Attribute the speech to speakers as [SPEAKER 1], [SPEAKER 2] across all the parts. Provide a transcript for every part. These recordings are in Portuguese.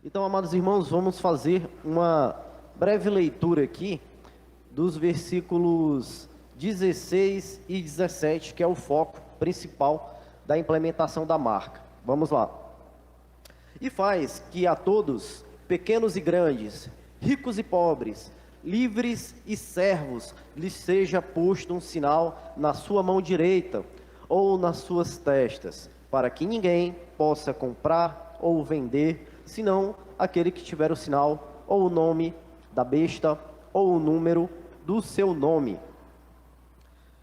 [SPEAKER 1] Então, amados irmãos, vamos fazer uma breve leitura aqui dos versículos 16 e 17, que é o foco principal da implementação da marca. Vamos lá. E faz que a todos, pequenos e grandes, ricos e pobres, livres e servos, lhes seja posto um sinal na sua mão direita ou nas suas testas, para que ninguém possa comprar ou vender, senão aquele que tiver o sinal ou o nome da besta ou o número do seu nome.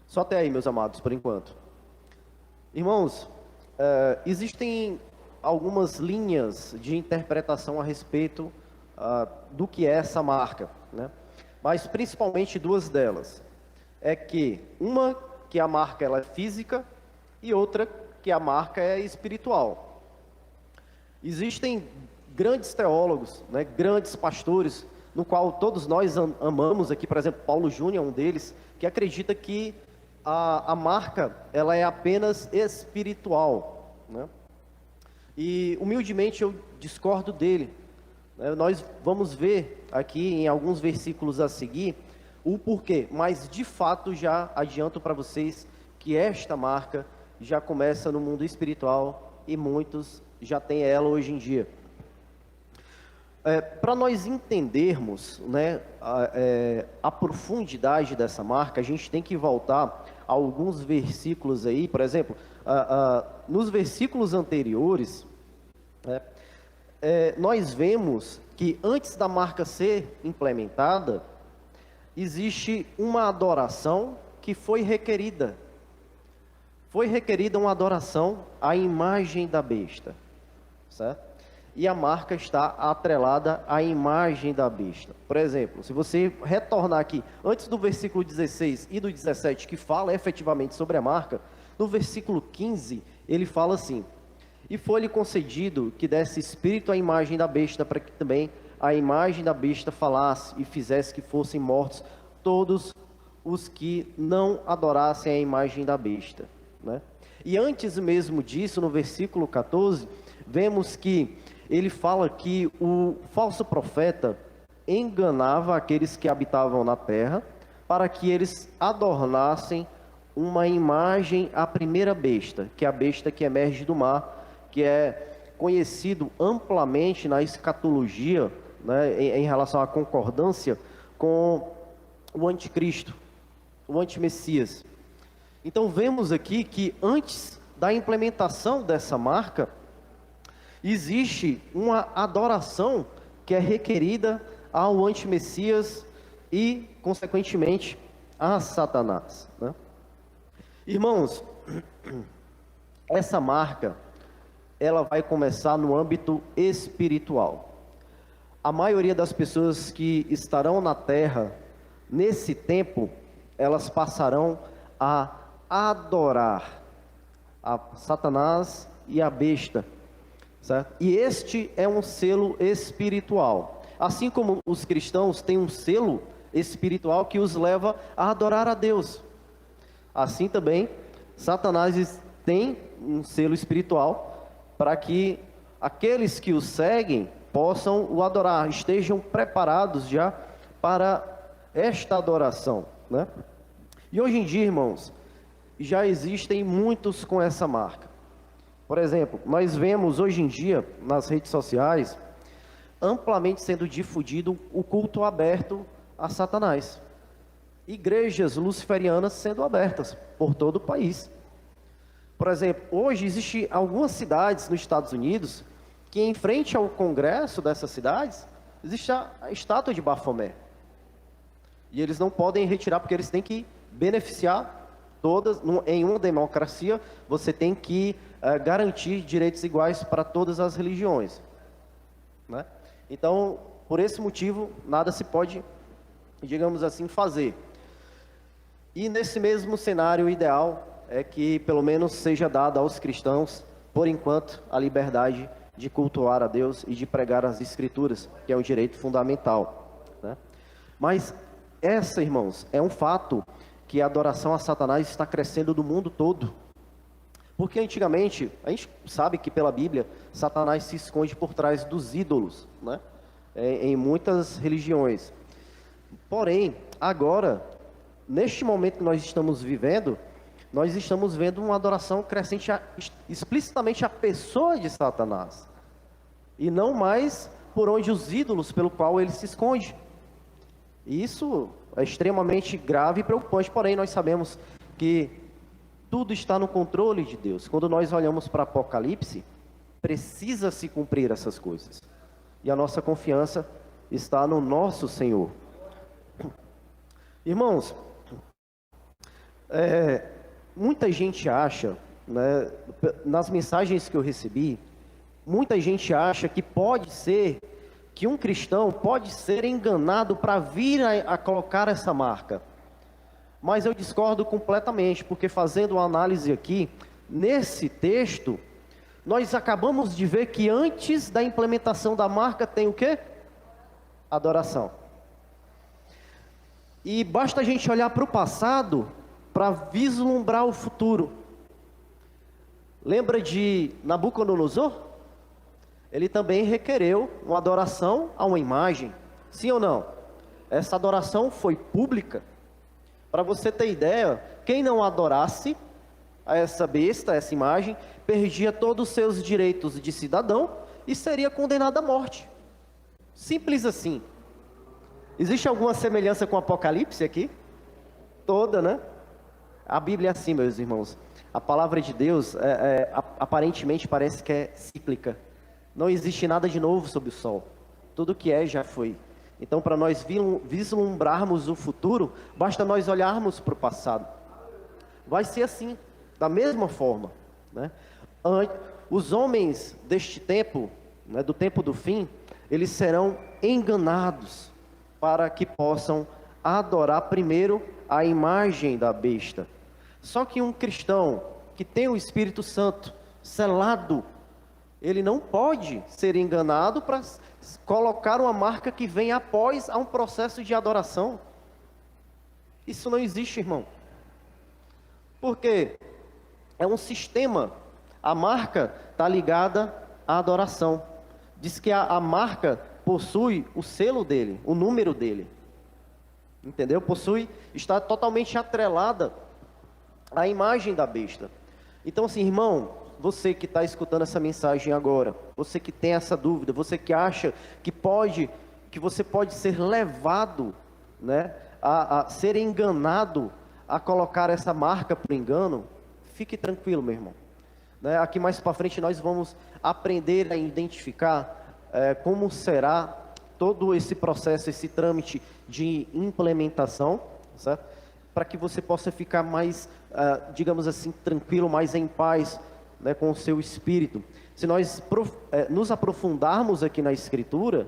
[SPEAKER 1] Só até aí, meus amados, por enquanto. Irmãos, existem algumas linhas de interpretação a respeito do que é essa marca, né? Mas principalmente duas delas. É que uma que a marca ela é física e outra que a marca é espiritual. Existem grandes teólogos, né, grandes pastores, no qual todos nós amamos aqui, por exemplo, Paulo Júnior é um deles, que acredita que a marca ela é apenas espiritual, né? E humildemente eu discordo dele. Nós vamos ver aqui em alguns versículos a seguir o porquê, mas de fato já adianto para vocês que esta marca já começa no mundo espiritual e muitos já têm ela hoje em dia. Para nós entendermos, né, a profundidade dessa marca, a gente tem que voltar a alguns versículos aí, por exemplo, nos versículos anteriores, né, nós vemos que antes da marca ser implementada, existe uma adoração que foi requerida. Foi requerida uma adoração à imagem da besta, certo? E a marca está atrelada à imagem da besta. Por exemplo, se você retornar aqui, antes do versículo 16 e do 17, que fala efetivamente sobre a marca, no versículo 15, ele fala assim: e foi-lhe concedido que desse espírito à imagem da besta, para que também a imagem da besta falasse e fizesse que fossem mortos todos os que não adorassem a imagem da besta, né? E antes mesmo disso, no versículo 14, vemos que ele fala que o falso profeta enganava aqueles que habitavam na terra, para que eles adornassem uma imagem à primeira besta, que é a besta que emerge do mar, que é conhecido amplamente na escatologia, né, em relação à concordância com o anticristo, o antimessias. Então vemos aqui que antes da implementação dessa marca, existe uma adoração que é requerida ao antimessias e, consequentemente, a Satanás, né? Irmãos, essa marca ela vai começar no âmbito espiritual. A maioria das pessoas que estarão na terra nesse tempo, elas passarão a adorar a Satanás e a besta, certo? E este é um selo espiritual. Assim como os cristãos têm um selo espiritual que os leva a adorar a Deus, assim também Satanás tem um selo espiritual para que aqueles que o seguem possam o adorar, estejam preparados já para esta adoração, né? E hoje em dia, irmãos, já existem muitos com essa marca. Por exemplo, nós vemos hoje em dia nas redes sociais amplamente sendo difundido o culto aberto a Satanás. Igrejas luciferianas sendo abertas por todo o país. Por exemplo, hoje existem algumas cidades nos Estados Unidos que em frente ao congresso dessas cidades existe a estátua de Bafomé. E eles não podem retirar porque eles têm que beneficiar todas. Em uma democracia, você tem que garantir direitos iguais para todas as religiões, né? Então, por esse motivo, nada se pode, digamos assim, fazer. E nesse mesmo cenário ideal é que pelo menos seja dada aos cristãos, por enquanto, a liberdade de cultuar a Deus e de pregar as Escrituras, que é um direito fundamental, né? Mas essa, irmãos, é um fato que a adoração a Satanás está crescendo no mundo todo. Porque antigamente, a gente sabe que pela Bíblia, Satanás se esconde por trás dos ídolos, né? Em muitas religiões. Porém, agora, neste momento que nós estamos vivendo, nós estamos vendo uma adoração crescente explicitamente à pessoa de Satanás. E não mais por onde os ídolos pelo qual ele se esconde. E isso é extremamente grave e preocupante, porém nós sabemos que tudo está no controle de Deus. Quando nós olhamos para Apocalipse, precisa se cumprir essas coisas. E a nossa confiança está no nosso Senhor. Irmãos, muita gente acha, né, nas mensagens que eu recebi, muita gente acha que pode ser, que um cristão pode ser enganado para vir a colocar essa marca. Mas eu discordo completamente, porque fazendo uma análise aqui, nesse texto, nós acabamos de ver que antes da implementação da marca tem o quê? Adoração. E basta a gente olhar para o passado para vislumbrar o futuro. Lembra de Nabucodonosor? Ele também requereu uma adoração a uma imagem. Sim ou não? Essa adoração foi pública. Para você ter ideia, quem não adorasse a essa besta, a essa imagem, perdia todos os seus direitos de cidadão e seria condenado à morte. Simples assim. Existe alguma semelhança com o Apocalipse aqui? Toda, né? A Bíblia é assim, meus irmãos. A palavra de Deus, aparentemente, parece que é cíclica. Não existe nada de novo sob o sol. Tudo que é, já foi. Então, para nós vislumbrarmos o futuro, basta nós olharmos para o passado. Vai ser assim, da mesma forma, né? Os homens deste tempo, né, do tempo do fim, eles serão enganados para que possam adorar primeiro a imagem da besta. Só que um cristão que tem o Espírito Santo selado, ele não pode ser enganado para colocar uma marca que vem após a um processo de adoração. Isso não existe, irmão. Porque é um sistema. A marca está ligada à adoração. Diz que a marca possui o selo dele, o número dele. Entendeu? Está totalmente atrelada à imagem da besta. Então assim, irmão, você que está escutando essa mensagem agora, você que tem essa dúvida, você que acha que você pode ser levado, né, a ser enganado, a colocar essa marca por engano, fique tranquilo, meu irmão. Né? Aqui mais para frente nós vamos aprender a identificar como será todo esse processo, esse trâmite de implementação, certo? Para que você possa ficar mais, digamos assim, tranquilo, mais em paz, né, com o seu espírito. Se nós nos aprofundarmos aqui na Escritura,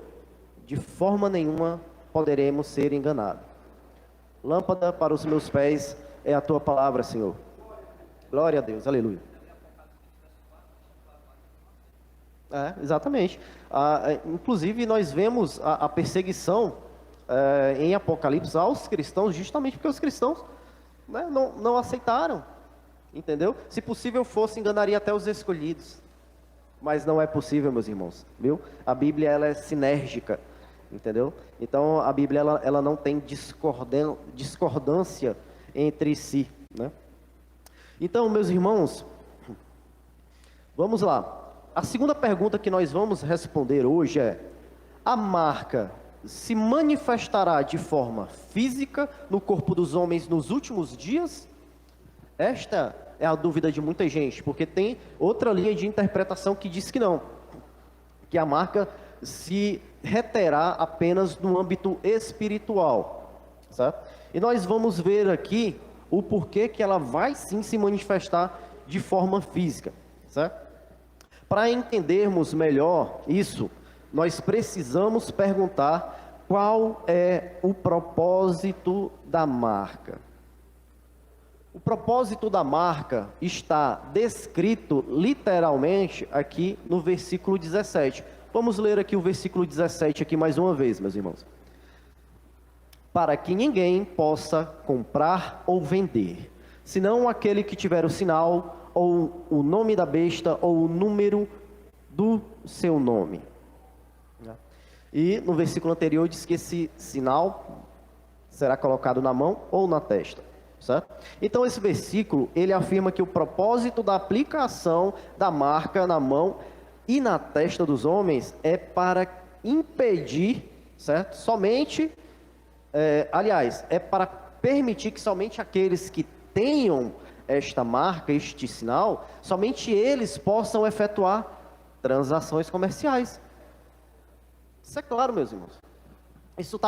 [SPEAKER 1] de forma nenhuma poderemos ser enganados. Lâmpada para os meus pés é a tua palavra, Senhor. Glória a Deus, aleluia. Exatamente. Inclusive nós vemos a perseguição em Apocalipse aos cristãos, justamente porque os cristãos, né, não aceitaram. Entendeu? Se possível fosse, enganaria até os escolhidos. Mas não é possível, meus irmãos. Viu? A Bíblia, ela é sinérgica. Entendeu? Então, a Bíblia, ela não tem discordância entre si, né? Então, meus irmãos, vamos lá. A segunda pergunta que nós vamos responder hoje é: a marca se manifestará de forma física no corpo dos homens nos últimos dias? Esta é a dúvida de muita gente, porque tem outra linha de interpretação que diz que não, que a marca se reterá apenas no âmbito espiritual, certo? E nós vamos ver aqui o porquê que ela vai sim se manifestar de forma física, certo? Para entendermos melhor isso, nós precisamos perguntar qual é o propósito da marca. O propósito da marca está descrito literalmente aqui no versículo 17. Vamos ler aqui o versículo 17 aqui mais uma vez, meus irmãos. Para que ninguém possa comprar ou vender, senão aquele que tiver o sinal ou o nome da besta, ou o número do seu nome. E no versículo anterior diz que esse sinal será colocado na mão ou na testa, certo? Então esse versículo, ele afirma que o propósito da aplicação da marca na mão e na testa dos homens é para impedir, certo? Somente, é para permitir que somente aqueles que tenham esta marca, este sinal, somente eles possam efetuar transações comerciais. Isso é claro, meus irmãos. Isso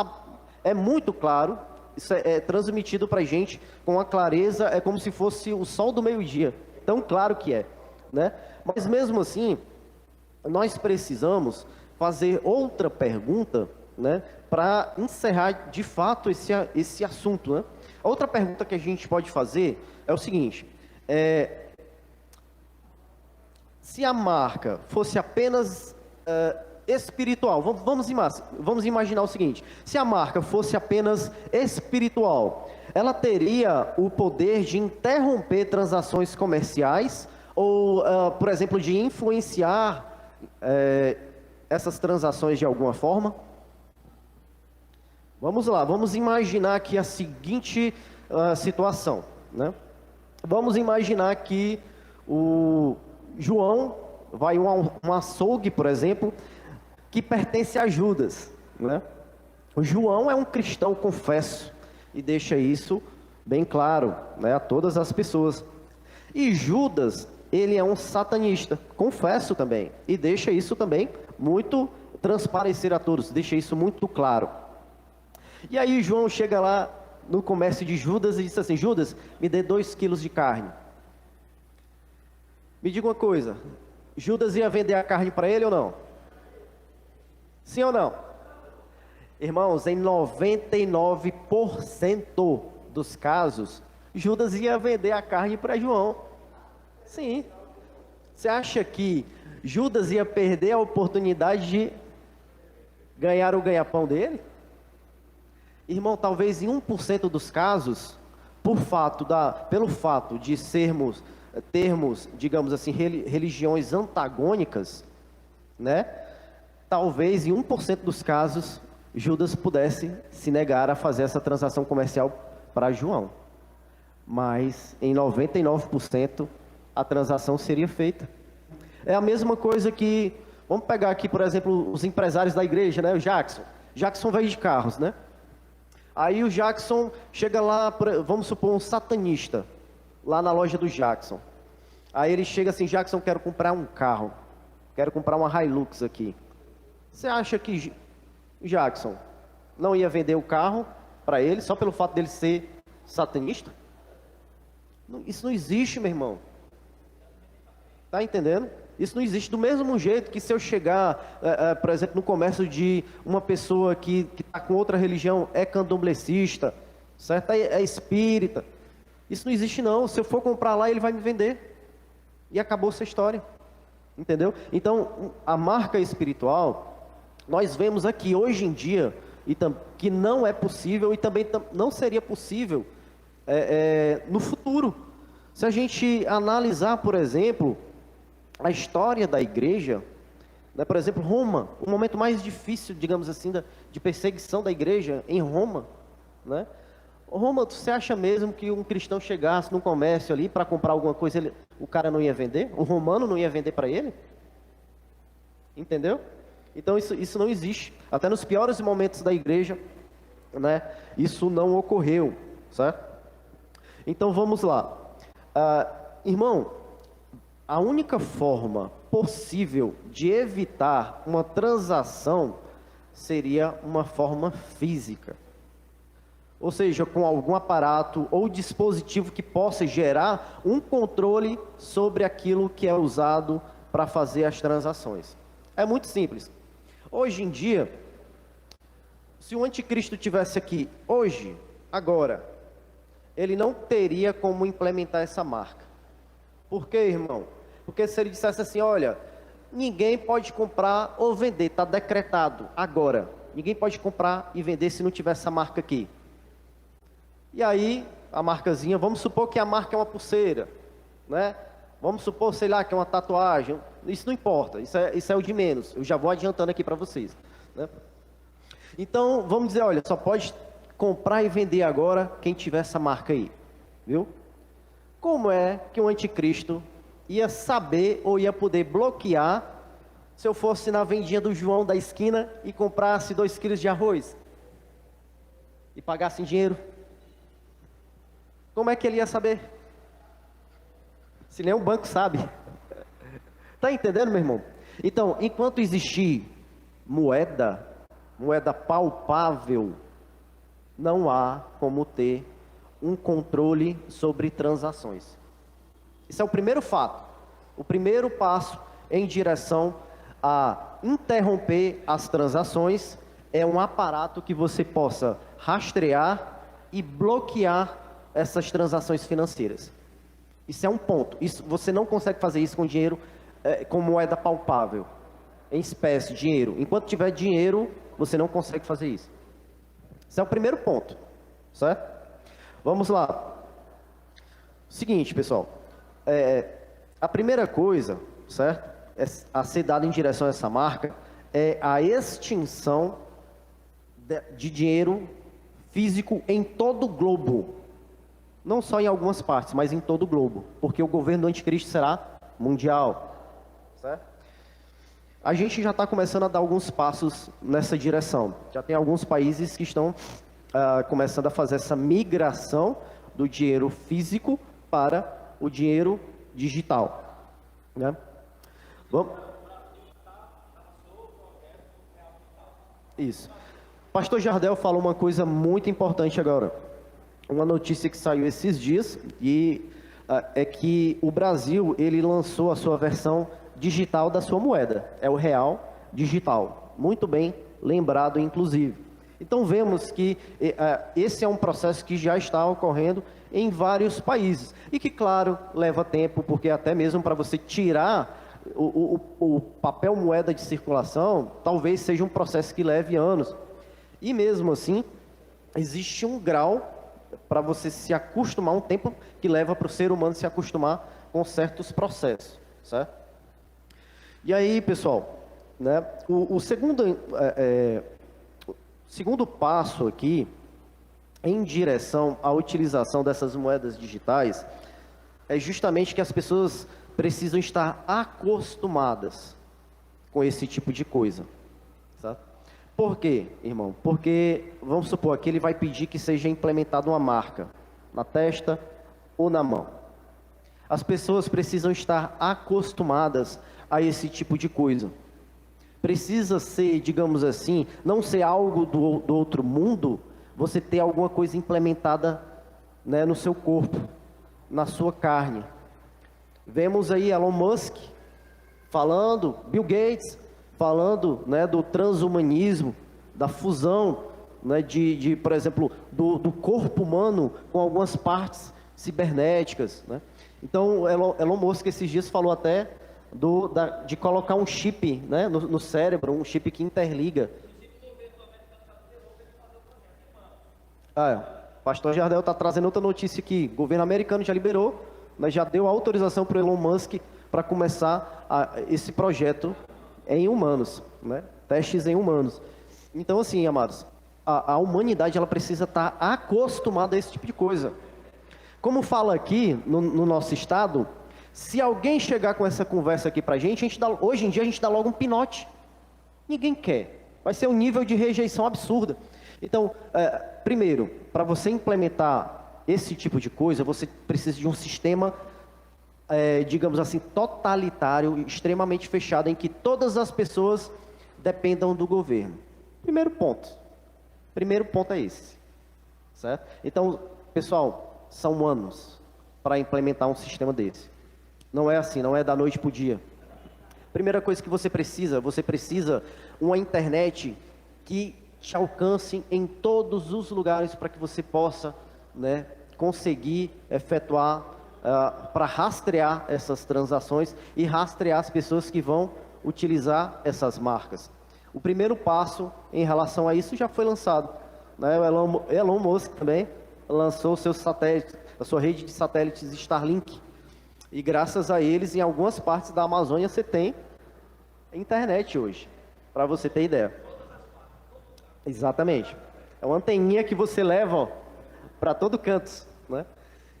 [SPEAKER 1] é muito claro, isso é transmitido para a gente com uma clareza, é como se fosse o sol do meio-dia, tão claro que é, né? Mas mesmo assim, nós precisamos fazer outra pergunta, né, para encerrar de fato esse assunto, né? Outra pergunta que a gente pode fazer é o seguinte: se a marca fosse apenas espiritual, vamos imaginar o seguinte: se a marca fosse apenas espiritual, ela teria o poder de interromper transações comerciais ou, por exemplo, de influenciar essas transações de alguma forma? Vamos lá, vamos imaginar aqui a seguinte situação, né? Vamos imaginar que o João vai a um açougue, por exemplo, que pertence a Judas, né? O João é um cristão, confesso, e deixa isso bem claro, né, a todas as pessoas. E Judas, ele é um satanista, confesso também, e deixa isso também muito transparecer a todos, deixa isso muito claro. E aí João chega lá no comércio de Judas e diz assim: Judas, me dê 2 quilos de carne. Me diga uma coisa, Judas ia vender a carne para ele ou não? Sim ou não? Irmãos, em 99% dos casos, Judas ia vender a carne para João. Sim. Você acha que Judas ia perder a oportunidade de ganhar o ganha-pão dele? Irmão, talvez em 1% dos casos, pelo fato de termos, digamos assim, religiões antagônicas, né? Talvez em 1% dos casos, Judas pudesse se negar a fazer essa transação comercial para João. Mas em 99% a transação seria feita. É a mesma coisa que, vamos pegar aqui, por exemplo, os empresários da igreja, né? O Jackson. Jackson veio de carros, né? Aí o Jackson chega lá, vamos supor, um satanista, lá na loja do Jackson. Aí ele chega assim: Jackson, quero comprar um carro, quero comprar uma Hilux aqui. Você acha que Jackson não ia vender o carro para ele, só pelo fato dele ser satanista? Isso não existe, meu irmão. Tá entendendo? Isso não existe. Do mesmo jeito que se eu chegar, por exemplo, no comércio de uma pessoa que está com outra religião, é candomblessista, certo? É espírita. Isso não existe não. Se eu for comprar lá, ele vai me vender. E acabou essa história. Entendeu? Então, a marca espiritual, nós vemos aqui hoje em dia, que não é possível e também não seria possível no futuro. Se a gente analisar, por exemplo, a história da igreja, né, por exemplo, Roma, o momento mais difícil, digamos assim, de perseguição da igreja em Roma, né? Roma, você acha mesmo que um cristão chegasse num comércio ali para comprar alguma coisa, o cara não ia vender? O romano não ia vender para ele? Entendeu? Então isso não existe. Até nos piores momentos da igreja, né, isso não ocorreu, certo? Então vamos lá. Irmão, a única forma possível de evitar uma transação seria uma forma física. Ou seja, com algum aparato ou dispositivo que possa gerar um controle sobre aquilo que é usado para fazer as transações. É muito simples. Hoje em dia, se o anticristo tivesse aqui hoje, agora, ele não teria como implementar essa marca. Por quê, irmão? Porque se ele dissesse assim: olha, ninguém pode comprar ou vender, está decretado agora. Ninguém pode comprar e vender se não tiver essa marca aqui. E aí, a marcazinha, vamos supor que a marca é uma pulseira, né? Vamos supor, sei lá, que é uma tatuagem. Isso não importa, isso é o de menos. Eu já vou adiantando aqui para vocês, né? Então, vamos dizer, olha, só pode comprar e vender agora quem tiver essa marca aí, viu? Como é que o anticristo ia saber ou ia poder bloquear se eu fosse na vendinha do João da esquina e comprasse 2 quilos de arroz e pagasse em dinheiro? Como é que ele ia saber? Se nem o banco sabe. Tá entendendo, meu irmão? Então, enquanto existir moeda palpável, não há como ter um controle sobre transações. Isso é o primeiro fato. O primeiro passo em direção a interromper as transações é um aparato que você possa rastrear e bloquear essas transações financeiras. Isso é um ponto. Isso, você não consegue fazer isso com dinheiro, com moeda palpável, em espécie, dinheiro. Enquanto tiver dinheiro, você não consegue fazer isso. Esse é o primeiro ponto, certo? Vamos lá. Seguinte, pessoal. A primeira coisa, certo? A ser dada em direção a essa marca é a extinção de dinheiro físico em todo o globo. Não só em algumas partes, mas em todo o globo. Porque o governo do anticristo será mundial. Certo? A gente já está começando a dar alguns passos nessa direção. Já tem alguns países que estão começando a fazer essa migração do dinheiro físico para o dinheiro digital. Né? Vamos. Isso. Pastor Jardel falou uma coisa muito importante agora. Uma notícia que saiu esses dias e é que o Brasil ele lançou a sua versão digital da sua moeda. É o real digital. Muito bem lembrado, inclusive. Então vemos que esse é um processo que já está ocorrendo em vários países e que, claro, leva tempo, porque até mesmo para você tirar o papel moeda de circulação, talvez seja um processo que leve anos. E mesmo assim, existe um grau para você se acostumar, um tempo que leva para o ser humano se acostumar com certos processos, certo? E aí, pessoal, né, o segundo passo aqui, em direção à utilização dessas moedas digitais, é justamente que as pessoas precisam estar acostumadas com esse tipo de coisa, certo? Por quê, irmão? Porque, vamos supor, aqui ele vai pedir que seja implementada uma marca na testa ou na mão. As pessoas precisam estar acostumadas a esse tipo de coisa. Precisa ser, digamos assim, não ser algo do outro mundo, você ter alguma coisa implementada, né, no seu corpo, na sua carne. Vemos aí Elon Musk falando, Bill Gates falando, né, do transhumanismo, da fusão, né, por exemplo, do corpo humano com algumas partes cibernéticas, né? Então, Elon Musk esses dias falou até de colocar um chip, né, no cérebro, um chip que interliga. Pastor Jardel está trazendo outra notícia aqui. O governo americano já liberou, mas já deu autorização para o Elon Musk para começar esse projeto em humanos, né? Testes em humanos. Então, assim, amados, a humanidade ela precisa estar acostumada a esse tipo de coisa. Como fala aqui no nosso estado, se alguém chegar com essa conversa aqui pra gente, hoje em dia a gente dá logo um pinote. Ninguém quer. Vai ser um nível de rejeição absurda. Então, primeiro, para você implementar esse tipo de coisa, você precisa de um sistema, digamos assim, totalitário, extremamente fechado, em que todas as pessoas dependam do governo. Primeiro ponto é esse, certo? Então, pessoal, são anos para implementar um sistema desse. Não é assim, não é da noite para o dia. Primeira coisa que você precisa uma internet que te alcance em todos os lugares para que você possa, né, conseguir efetuar, para rastrear essas transações e rastrear as pessoas que vão utilizar essas marcas. O primeiro passo em relação a isso já foi lançado, né? O Elon Musk também lançou seus satélites, a sua rede de satélites Starlink. E graças a eles, em algumas partes da Amazônia, você tem internet hoje, para você ter ideia. Exatamente. É uma anteninha que você leva para todo canto, né?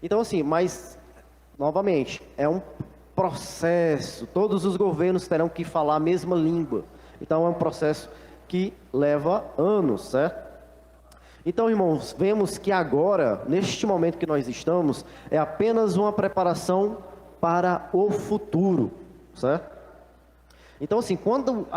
[SPEAKER 1] Então, assim, mas, novamente, é um processo. Todos os governos terão que falar a mesma língua. Então, é um processo que leva anos, certo? Então, irmãos, vemos que agora, neste momento que nós estamos, é apenas uma preparação para o futuro, certo? Então, assim, quando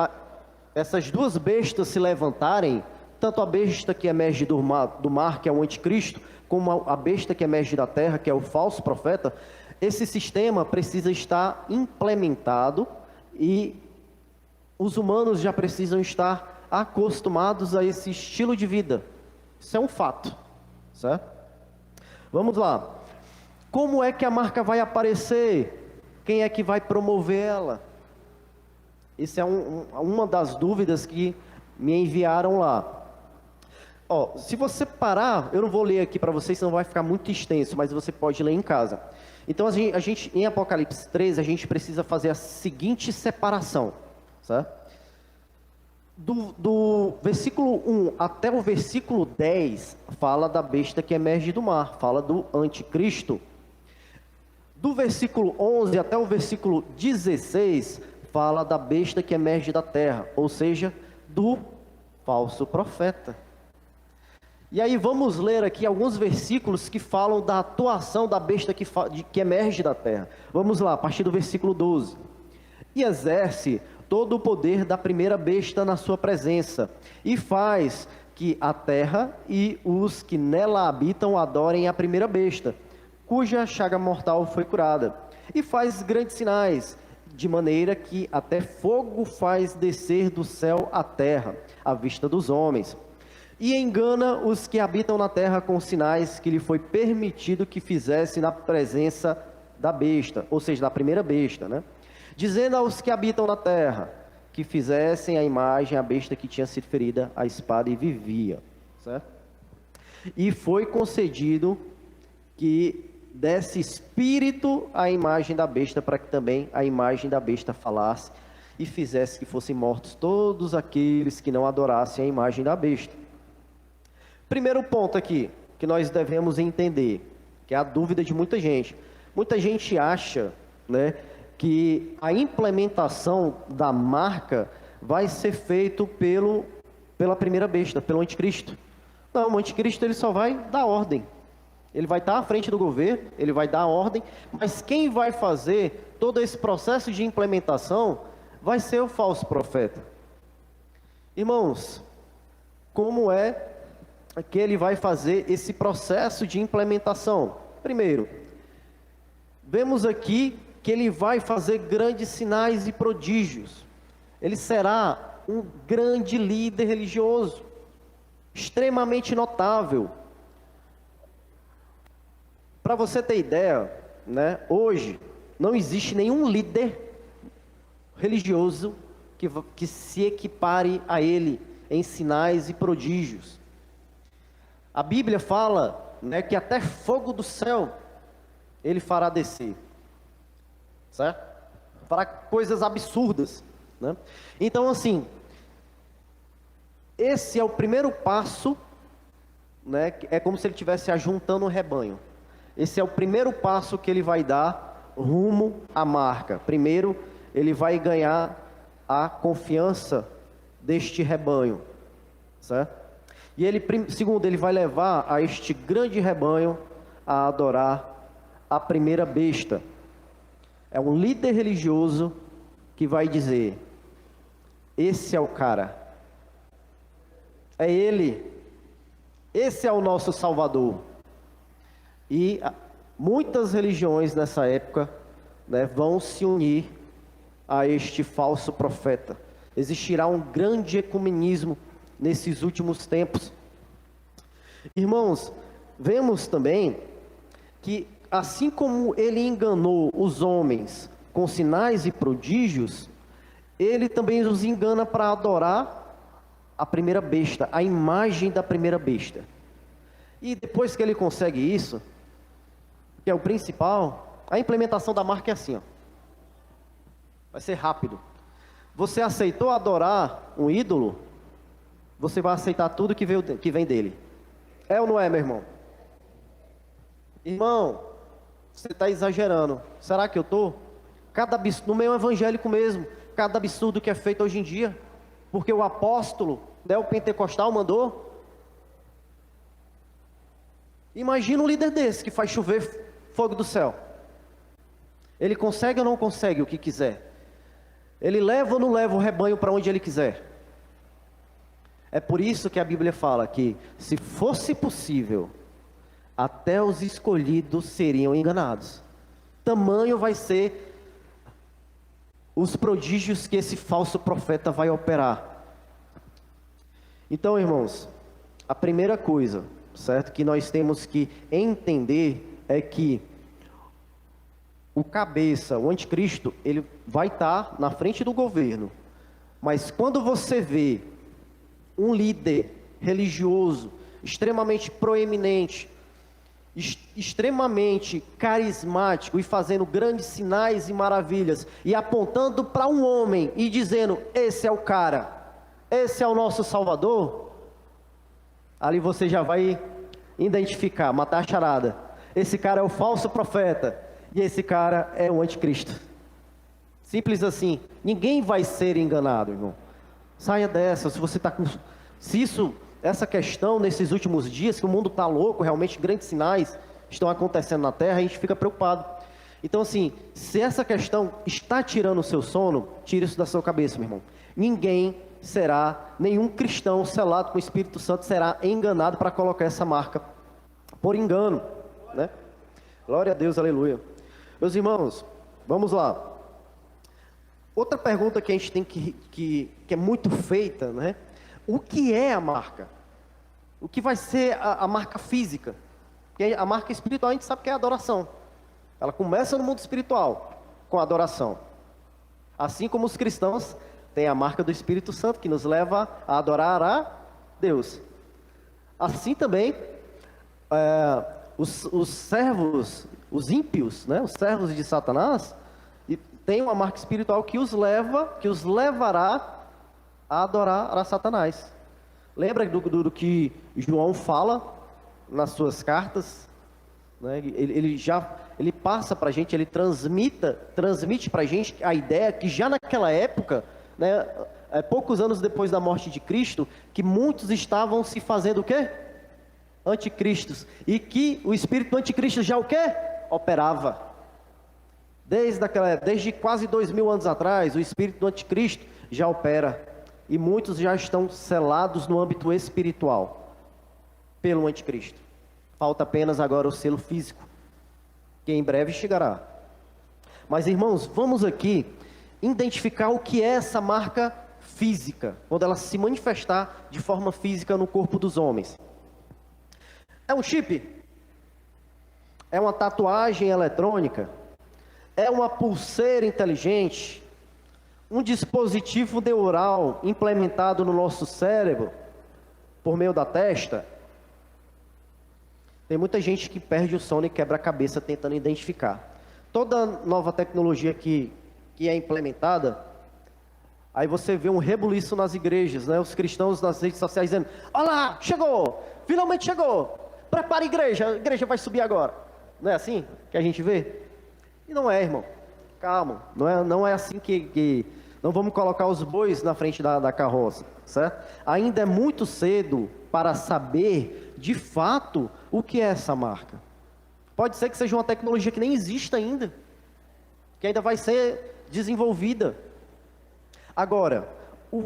[SPEAKER 1] essas duas bestas se levantarem, tanto a besta que emerge do mar, que é o anticristo, como a besta que emerge da terra, que é o falso profeta, esse sistema precisa estar implementado e os humanos já precisam estar acostumados a esse estilo de vida. Isso é um fato, certo? Vamos lá. Como é que a marca vai aparecer? Quem é que vai promover ela? Isso é uma das dúvidas que me enviaram lá. Ó, se você parar, eu não vou ler aqui para vocês, senão vai ficar muito extenso, mas você pode ler em casa. Então, a gente em Apocalipse 13, a gente precisa fazer a seguinte separação, certo? Do versículo 1 até o versículo 10, fala da besta que emerge do mar, fala do anticristo. Do versículo 11 até o versículo 16, fala da besta que emerge da terra, ou seja, do falso profeta. E aí vamos ler aqui alguns versículos que falam da atuação da besta que emerge da terra. Vamos lá, a partir do versículo 12. E exerce todo o poder da primeira besta na sua presença, e faz que a terra e os que nela habitam adorem a primeira besta, cuja chaga mortal foi curada. E faz grandes sinais, de maneira que até fogo faz descer do céu à terra, à vista dos homens. E engana os que habitam na terra com sinais que lhe foi permitido que fizesse na presença da besta, ou seja, da primeira besta, né? Dizendo aos que habitam na terra, que fizessem a imagem, a besta que tinha sido ferida a espada e vivia, certo? E foi concedido que desse espírito à imagem da besta, para que também a imagem da besta falasse, e fizesse que fossem mortos todos aqueles que não adorassem a imagem da besta. Primeiro ponto aqui, que nós devemos entender, que é a dúvida de muita gente. Muita gente acha, né, que a implementação da marca vai ser feito pela primeira besta, pelo anticristo. Não, o anticristo ele só vai dar ordem. Ele vai estar à frente do governo, ele vai dar ordem, mas quem vai fazer todo esse processo de implementação vai ser o falso profeta. Irmãos, como é que ele vai fazer esse processo de implementação? Primeiro, vemos aqui que ele vai fazer grandes sinais e prodígios. Ele será um grande líder religioso, extremamente notável. Para você ter ideia, né, hoje não existe nenhum líder religioso que se equipare a ele em sinais e prodígios. A Bíblia fala, né, que até fogo do céu ele fará descer, certo? Fará coisas absurdas, né? Então, assim, esse é o primeiro passo, né? É como se ele estivesse ajuntando um rebanho. Esse é o primeiro passo que ele vai dar rumo à marca. Primeiro, ele vai ganhar a confiança deste rebanho, certo? E ele, segundo, ele vai levar a este grande rebanho a adorar a primeira besta. É um líder religioso que vai dizer: esse é o cara, é ele, esse é o nosso Salvador. E muitas religiões nessa época, né, vão se unir a este falso profeta. Existirá um grande ecumenismo nesses últimos tempos. Irmãos, vemos também que assim como ele enganou os homens com sinais e prodígios, ele também os engana para adorar a primeira besta, a imagem da primeira besta. E depois que ele consegue isso, que é o principal, A implementação da marca é assim, ó. Vai ser rápido. Você aceitou adorar um ídolo, você vai aceitar tudo que vem dele. É ou não é, meu irmão? Irmão, você está exagerando. Será que eu estou? No meio evangélico mesmo, cada absurdo que é feito hoje em dia, porque o apóstolo, né, o pentecostal mandou. Imagina um líder desse que faz chover fogo do céu. Ele consegue ou não consegue o que quiser? Ele leva ou não leva o rebanho para onde ele quiser? É por isso que a Bíblia fala que, se fosse possível, até os escolhidos seriam enganados. Tamanho vai ser os prodígios que esse falso profeta vai operar. Então, irmãos, a primeira coisa, certo, que nós temos que entender é que o cabeça, o anticristo, ele vai estar na frente do governo. Mas quando você vê um líder religioso extremamente proeminente, extremamente carismático e fazendo grandes sinais e maravilhas e apontando para um homem e dizendo: esse é o cara, esse é o nosso Salvador, ali você já vai identificar, matar a charada. Esse cara é o falso profeta e esse cara é o anticristo. Simples assim. Ninguém vai ser enganado, irmão. Saia dessa. Se você está com... essa questão nesses últimos dias, que o mundo está louco, realmente grandes sinais estão acontecendo na Terra, a gente fica preocupado. Então, assim, se essa questão está tirando o seu sono, tire isso da sua cabeça, meu irmão. Nenhum cristão selado com o Espírito Santo será enganado para colocar essa marca por engano, né? Glória a Deus, aleluia. Meus irmãos, vamos lá. Outra pergunta que a gente tem que é muito feita, né? O que é a marca? O que vai ser a marca física? Porque a marca espiritual a gente sabe que é a adoração. Ela começa no mundo espiritual, com a adoração. Assim como os cristãos têm a marca do Espírito Santo, que nos leva a adorar a Deus. Assim também, os servos, os ímpios, né? Os servos de Satanás, têm uma marca espiritual que os levará a adorar a Satanás. Lembra do que João fala nas suas cartas, né? Ele passa para a gente, ele transmite para a gente a ideia que já naquela época, né, poucos anos depois da morte de Cristo, que muitos estavam se fazendo o quê? Anticristos. E que o espírito anticristo já o quê? Operava. Desde quase 2000 anos atrás, o espírito do anticristo já opera. E muitos já estão selados no âmbito espiritual pelo anticristo. Falta apenas agora o selo físico, que em breve chegará. Mas, irmãos, vamos aqui identificar o que é essa marca física, quando ela se manifestar de forma física no corpo dos homens. É um chip? É uma tatuagem eletrônica? É uma pulseira inteligente? Um dispositivo neural implementado no nosso cérebro por meio da testa? Tem muita gente que perde o sono e quebra a cabeça tentando identificar. Toda nova tecnologia que é implementada, aí você vê um rebuliço nas igrejas, né? Os cristãos nas redes sociais dizendo: olá, chegou, finalmente chegou, prepara a igreja vai subir agora. Não é assim que a gente vê? E não é, irmão, calma, não é assim que não vamos colocar os bois na frente da carroça, certo? Ainda é muito cedo para saber, de fato, o que é essa marca. Pode ser que seja uma tecnologia que nem existe ainda, que ainda vai ser desenvolvida. Agora,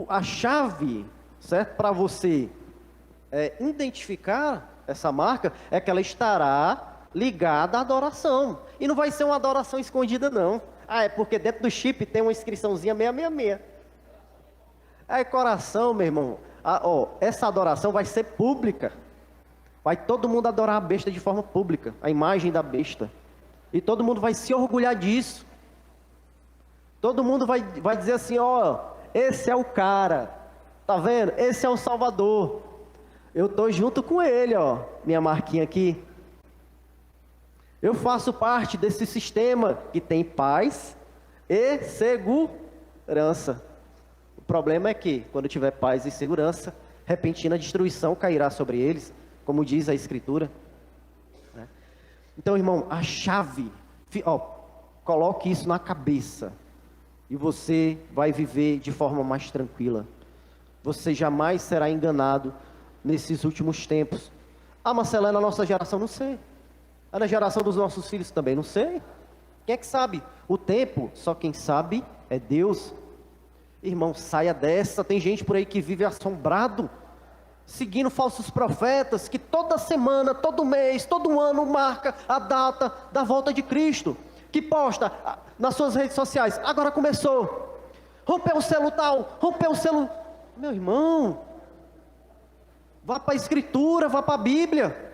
[SPEAKER 1] a chave, certo, para você identificar essa marca, é que ela estará ligada à adoração. E não vai ser uma adoração escondida, não. É porque dentro do chip tem uma inscriçãozinha 666. Aí, coração, meu irmão, essa adoração vai ser pública. Vai todo mundo adorar a besta de forma pública, a imagem da besta. E todo mundo vai se orgulhar disso. Todo mundo vai dizer assim: esse é o cara, tá vendo? Esse é o Salvador. Eu tô junto com ele, minha marquinha aqui. Eu faço parte desse sistema que tem paz e segurança. O problema é que, quando tiver paz e segurança, repentina destruição cairá sobre eles, como diz a Escritura. Então, irmão, a chave, coloque isso na cabeça, e você vai viver de forma mais tranquila. Você jamais será enganado nesses últimos tempos. Ah, Marcelo, é na nossa geração? Não sei. É na geração dos nossos filhos também? Não sei. Quem é que sabe? O tempo, só quem sabe é Deus. Irmão, saia dessa. Tem gente por aí que vive assombrado, seguindo falsos profetas, que toda semana, todo mês, todo ano marca a data da volta de Cristo, que posta nas suas redes sociais: agora começou, rompeu o selo tal, rompeu o selo. Meu irmão, vá para a Escritura, vá para a Bíblia,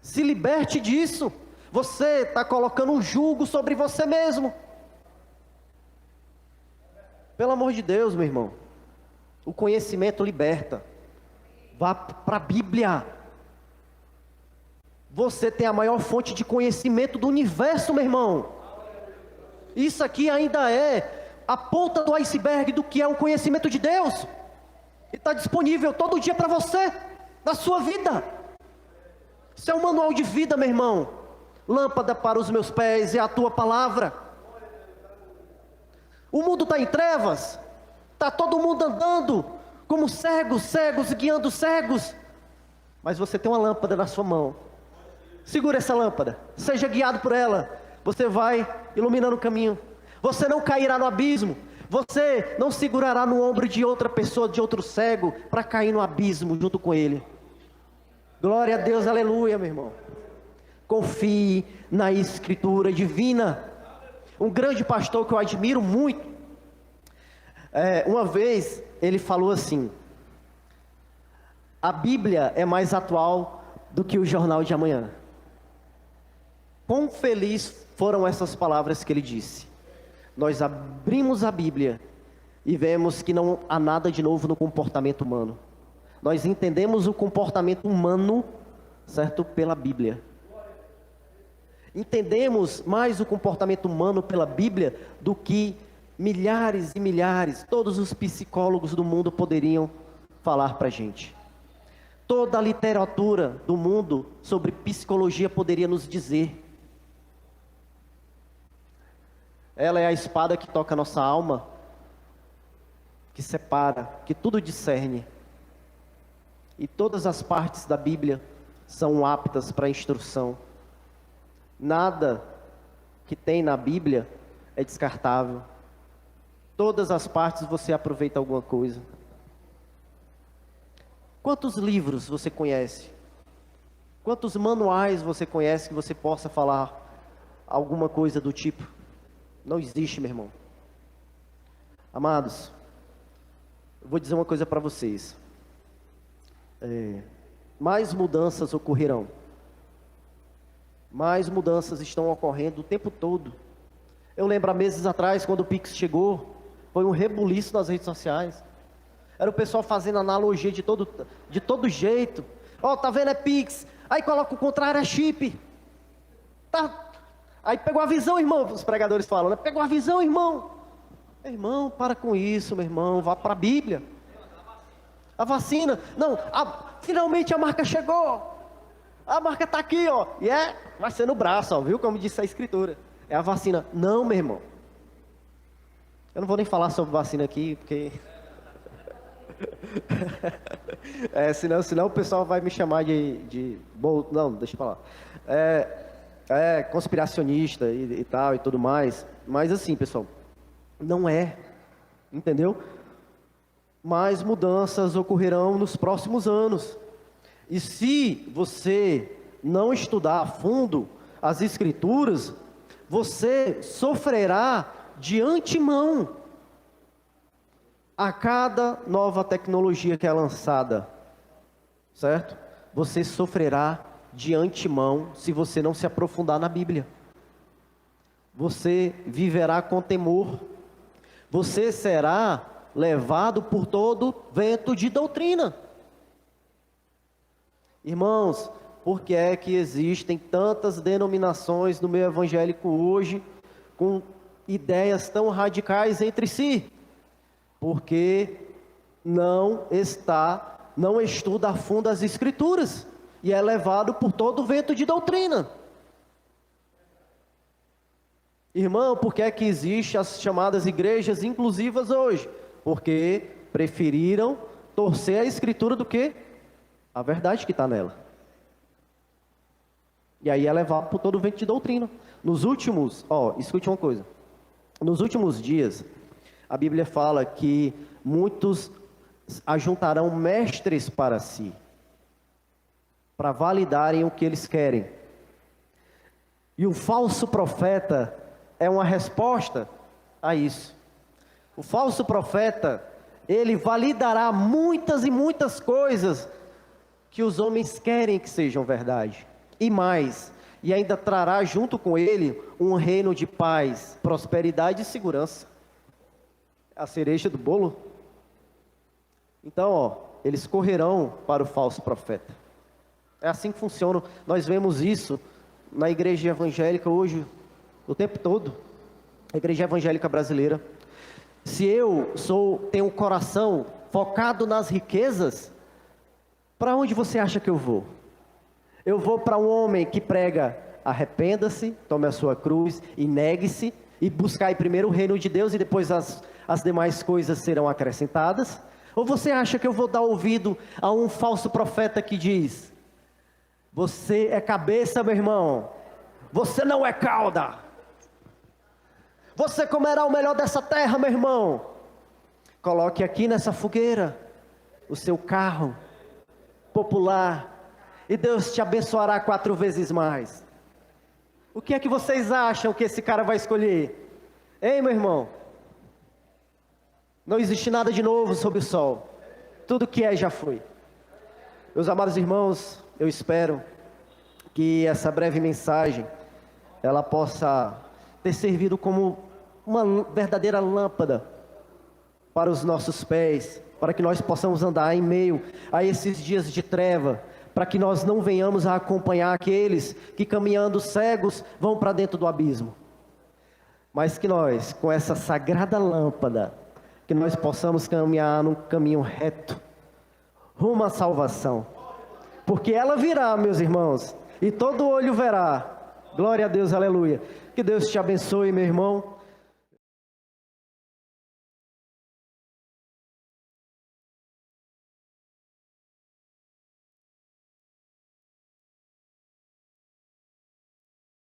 [SPEAKER 1] se liberte disso. Você está colocando um jugo sobre você mesmo. Pelo amor de Deus, meu irmão, o conhecimento liberta. Vá para a Bíblia. Você tem a maior fonte de conhecimento do universo, meu irmão. Isso aqui ainda é a ponta do iceberg do que é o conhecimento de Deus. E está disponível todo dia para você, na sua vida. Isso é um manual de vida, meu irmão. Lâmpada para os meus pés é a tua palavra. O mundo está em trevas. Está todo mundo andando como cegos, guiando cegos. Mas você tem uma lâmpada na sua mão. Segura essa lâmpada, seja guiado por ela. Você vai iluminando o caminho. Você não cairá no abismo. Você não segurará no ombro de outra pessoa, de outro cego, para cair no abismo junto com ele. Glória a Deus, aleluia, meu irmão. Confie na Escritura divina. Um grande pastor que eu admiro muito, uma vez ele falou assim: a Bíblia é mais atual do que o jornal de amanhã. Quão feliz foram essas palavras que ele disse. Nós abrimos a Bíblia e vemos que não há nada de novo no comportamento humano. Nós entendemos o comportamento humano, certo? Pela Bíblia. Entendemos mais o comportamento humano pela Bíblia do que milhares e milhares, todos os psicólogos do mundo poderiam falar para a gente. Toda a literatura do mundo sobre psicologia poderia nos dizer. Ela é a espada que toca a nossa alma, que separa, que tudo discerne. E todas as partes da Bíblia são aptas para instrução. Nada que tem na Bíblia é descartável. Todas as partes você aproveita alguma coisa. Quantos livros você conhece? Quantos manuais você conhece que você possa falar alguma coisa do tipo? Não existe, meu irmão. Amados, eu vou dizer uma coisa para vocês. Mais mudanças ocorrerão. Mais mudanças estão ocorrendo o tempo todo. Eu lembro há meses atrás, quando o Pix chegou, foi um rebuliço nas redes sociais. Era o pessoal fazendo analogia de todo jeito. Tá vendo, é Pix. Aí coloca o contrário, é chip. Tá. Aí pegou a visão, irmão. Os pregadores falam, né? Pegou a visão, irmão. Irmão, para com isso, meu irmão. Vá para a Bíblia. A vacina. Não, finalmente a marca chegou. A marca está aqui, ó. E vai ser no braço, ó. Viu como disse a Escritura? É a vacina. Não, meu irmão. Eu não vou nem falar sobre vacina aqui, porque... senão o pessoal vai me chamar de... Não, deixa eu falar. Conspiracionista e tal e tudo mais. Mas assim, pessoal, não é. Entendeu? Mais mudanças ocorrerão nos próximos anos. E se você não estudar a fundo as Escrituras, você sofrerá de antemão a cada nova tecnologia que é lançada, certo? Você sofrerá de antemão se você não se aprofundar na Bíblia. Você viverá com temor. Você será levado por todo vento de doutrina. Irmãos, por que é que existem tantas denominações no meio evangélico hoje, com ideias tão radicais entre si? Porque não estuda a fundo as Escrituras, e é levado por todo o vento de doutrina. Irmão, por que é que existem as chamadas igrejas inclusivas hoje? Porque preferiram torcer a Escritura do que a verdade que está nela. E aí é levado por todo o vento de doutrina. Escute uma coisa. Nos últimos dias, a Bíblia fala que muitos ajuntarão mestres para si, para validarem o que eles querem. E o falso profeta é uma resposta a isso. O falso profeta, ele validará muitas e muitas coisas que os homens querem que sejam verdade. E mais, e ainda trará junto com ele um reino de paz, prosperidade e segurança. A cereja do bolo. Então, eles correrão para o falso profeta. É assim que funciona. Nós vemos isso na igreja evangélica hoje, o tempo todo. A igreja evangélica brasileira. Se eu tenho um coração focado nas riquezas, para onde você acha que eu vou? Eu vou para um homem que prega: arrependa-se, tome a sua cruz e negue-se, e buscai primeiro o reino de Deus, e depois as demais coisas serão acrescentadas? Ou você acha que eu vou dar ouvido a um falso profeta que diz: você é cabeça, meu irmão, você não é cauda, você comerá o melhor dessa terra, meu irmão, coloque aqui nessa fogueira o seu carro popular, e Deus te abençoará 4 vezes mais. O que é que vocês acham que esse cara vai escolher? Hein, meu irmão? Não existe nada de novo sob o sol. Tudo que é já foi. Meus amados irmãos, eu espero que essa breve mensagem ela possa ter servido como uma verdadeira lâmpada para os nossos pés, para que nós possamos andar em meio a esses dias de treva, para que nós não venhamos a acompanhar aqueles que, caminhando cegos, vão para dentro do abismo. Mas que nós, com essa sagrada lâmpada, que nós possamos caminhar num caminho reto, rumo à salvação. Porque ela virá, meus irmãos, e todo olho verá. Glória a Deus, aleluia. Que Deus te abençoe, meu irmão.